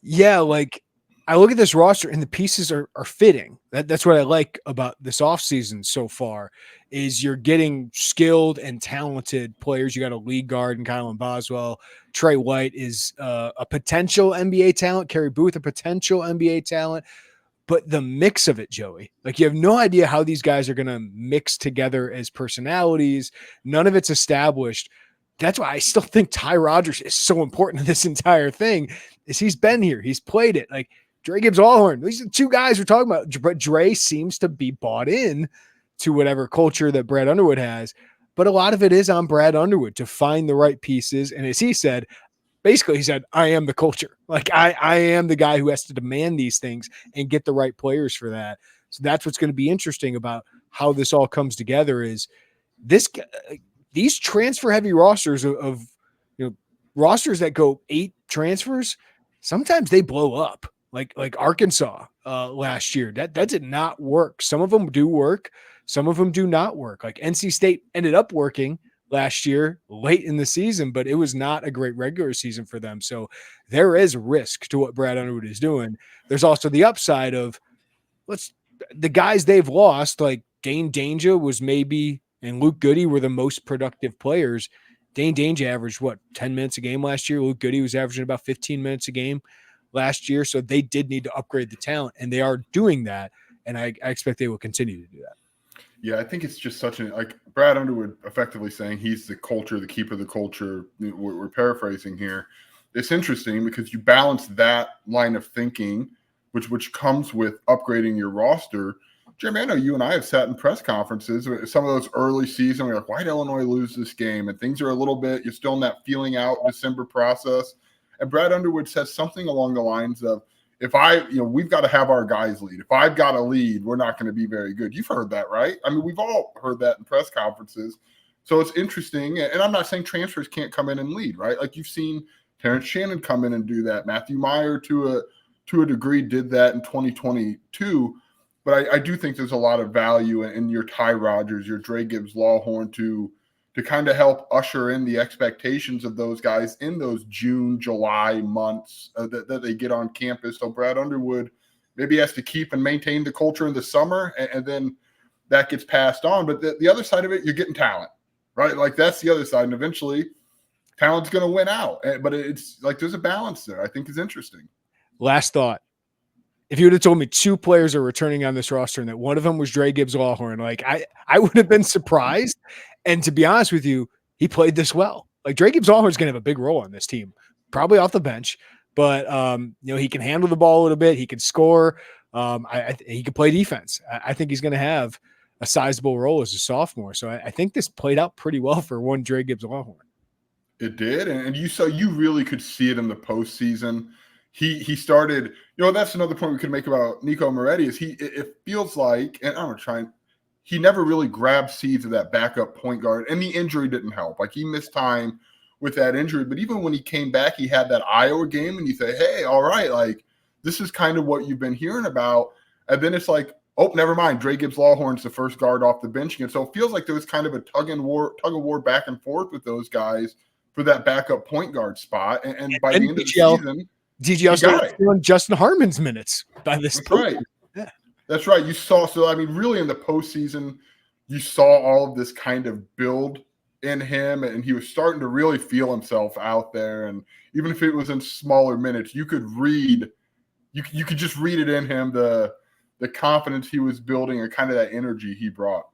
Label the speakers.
Speaker 1: Yeah, like I look at this roster and the pieces are fitting. That's what I like about this offseason so far is you're getting skilled and talented players. You got a league guard in Kylan Boswell. Trey White is a potential NBA talent. Kerry Booth, a potential NBA talent. But the mix of it, Joey, like you have no idea how these guys are going to mix together as personalities. None of it's established. That's why I still think Ty Rodgers is so important to this entire thing is he's been here. He's played it. Like Dre Gibbs-Lawhorn, these are the two guys we're talking about. But Dre seems to be bought in to whatever culture that Brad Underwood has. But a lot of it is on Brad Underwood to find the right pieces. And as he said, basically he said, I am the culture. Like I am the guy who has to demand these things and get the right players for that. So that's what's going to be interesting about how this all comes together is these transfer heavy rosters of rosters that go 8 transfers, sometimes they blow up like Arkansas last year. That did not work. Some of them do work. Some of them do not work. Like NC State ended up working last year late in the season, but it was not a great regular season for them. So there is risk to what Brad Underwood is doing. There's also the upside of the guys they've lost, like Dane Danger was maybe, and Luke Goody were the most productive players. Dane Danger averaged 10 minutes a game last year. Luke Goody was averaging about 15 minutes a game last year. So they did need to upgrade the talent, and they are doing that. And I expect they will continue to do that.
Speaker 2: Yeah, I think it's just like Brad Underwood effectively saying he's the culture, the keeper of the culture. We're paraphrasing here. It's interesting because you balance that line of thinking, which comes with upgrading your roster. Jeremy, I know you and I have sat in press conferences, some of those early season, we're like, why did Illinois lose this game? And things are a little bit, you're still in that feeling out December process. And Brad Underwood says something along the lines of, we've got to have our guys lead. If I've got to lead, we're not going to be very good. You've heard that, right? I mean, we've all heard that in press conferences. So it's interesting. And I'm not saying transfers can't come in and lead, right? Like you've seen Terrence Shannon come in and do that. Matthew Meyer, to a degree, did that in 2022. But I do think there's a lot of value in your Ty Rodgers, your Dre Gibbs-Lawhorn to kind of help usher in the expectations of those guys in those June, July months that they get on campus. So Brad Underwood maybe has to keep and maintain the culture in the summer, and then that gets passed on. But the other side of it, you're getting talent, right? Like that's the other side. And eventually talent's going to win out. But it's like there's a balance there I think is interesting.
Speaker 1: Last thought. If you would have told me 2 players are returning on this roster and that one of them was Dre Gibbs-Lawhorn, like I would have been surprised. And to be honest with you, he played this well. Like Dre Gibbs-Lawhorn is going to have a big role on this team, probably off the bench, but he can handle the ball a little bit. He can score. He can play defense. I think he's going to have a sizable role as a sophomore. So I think this played out pretty well for one Dre Gibbs-Lawhorn.
Speaker 2: It did, and you really could see it in the postseason. He started, that's another point we could make about Niccolo Moretti is it feels like, and I'm trying, he never really grabbed seeds of that backup point guard, and the injury didn't help. Like he missed time with that injury, but even when he came back, he had that Iowa game, and you say, hey, all right, like this is kind of what you've been hearing about, and then it's like, oh, never mind, Dre Gibbs-Lawhorn's the first guard off the bench again. So it feels like there was kind of a tug of war back and forth with those guys for that backup point guard spot, and by the end of the season.
Speaker 1: DGL started doing Justin Harmon's minutes by this point.
Speaker 2: Right. Yeah. That's right. You saw, really in the postseason, you saw all of this kind of build in him, and he was starting to really feel himself out there. And even if it was in smaller minutes, you could just read it in him, the confidence he was building and kind of that energy he brought.